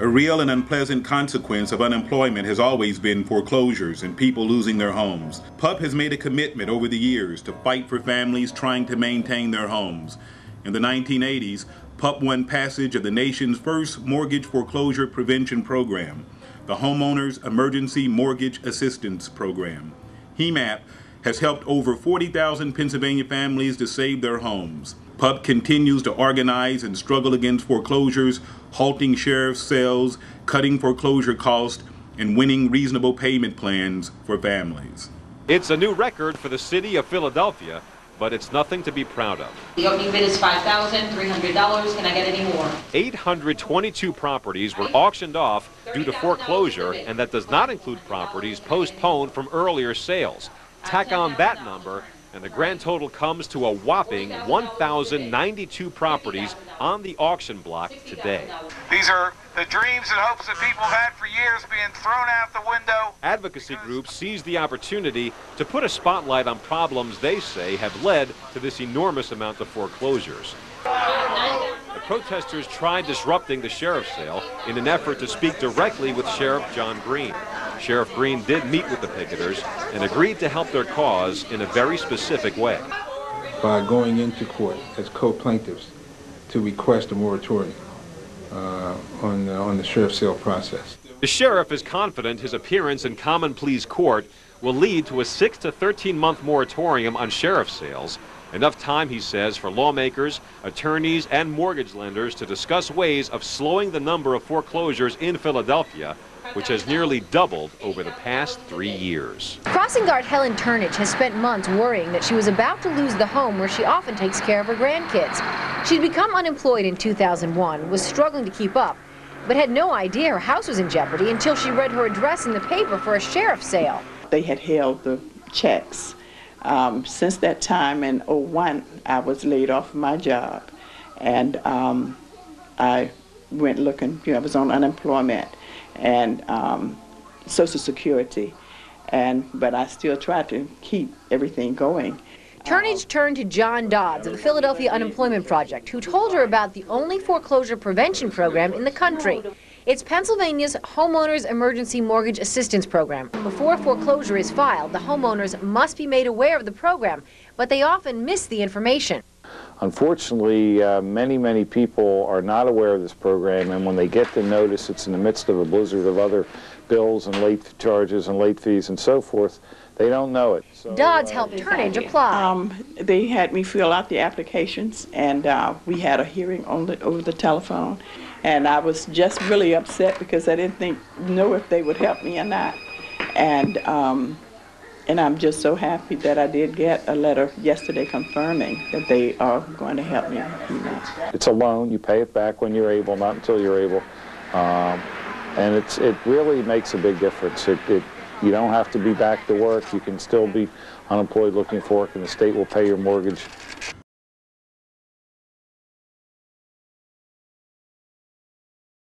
A real and unpleasant consequence of unemployment has always been foreclosures and people losing their homes. PUP has made a commitment over the years to fight for families trying to maintain their homes. In the 1980s, PUP won passage of the nation's first mortgage foreclosure prevention program, the Homeowners Emergency Mortgage Assistance Program. HEMAP has helped over 40,000 Pennsylvania families to save their homes. PUP continues to organize and struggle against foreclosures, halting sheriff's sales, cutting foreclosure costs, and winning reasonable payment plans for families. It's a new record for the city of Philadelphia, but it's nothing to be proud of. The opening bid is $5,300. Can I get any more? 822 properties were auctioned off due to foreclosure, and that does not include properties postponed from earlier sales. Tack on that number, and the grand total comes to a whopping 1,092 properties on the auction block today. These are the dreams and hopes that people have had for years being thrown out the window. Advocacy groups seized the opportunity to put a spotlight on problems they say have led to this enormous amount of foreclosures. The protesters tried disrupting the sheriff's sale in an effort to speak directly with Sheriff John Green. Sheriff Green did meet with the picketers and agreed to help their cause in a very specific way. By going into court as co-plaintiffs to request a moratorium on the sheriff's sale process. The sheriff is confident his appearance in common pleas court will lead to a 6 to 13-month moratorium on sheriff sales. Enough time, he says, for lawmakers, attorneys, and mortgage lenders to discuss ways of slowing the number of foreclosures in Philadelphia, which has nearly doubled over the past 3 years. Crossing guard Helen Turnage has spent months worrying that she was about to lose the home where she often takes care of her grandkids. She'd become unemployed in 2001, was struggling to keep up, but had no idea her house was in jeopardy until she read her address in the paper for a sheriff's sale. They had held the checks. Since that time in '01, I was laid off my job, and I went looking. I was on unemployment and Social Security, but I still tried to keep everything going. Turnage turned to John Dodds of the Philadelphia Unemployment Project, who told her about the only foreclosure prevention program in the country. It's Pennsylvania's Homeowners Emergency Mortgage Assistance Program. Before a foreclosure is filed, the homeowners must be made aware of the program, but they often miss the information. Unfortunately, many people are not aware of this program, and when they get the notice, it's in the midst of a blizzard of other bills and late charges and late fees and so forth. They don't know it. So, Dodds helped Turnage apply. They had me fill out the applications, and we had a hearing over the telephone. And I was just really upset because I didn't know if they would help me or not. And I'm just so happy that I did get a letter yesterday confirming that they are going to help me. It's a loan. You pay it back when you're able, not until you're able. And it really makes a big difference. You don't have to be back to work. You can still be unemployed looking for work, and the state will pay your mortgage.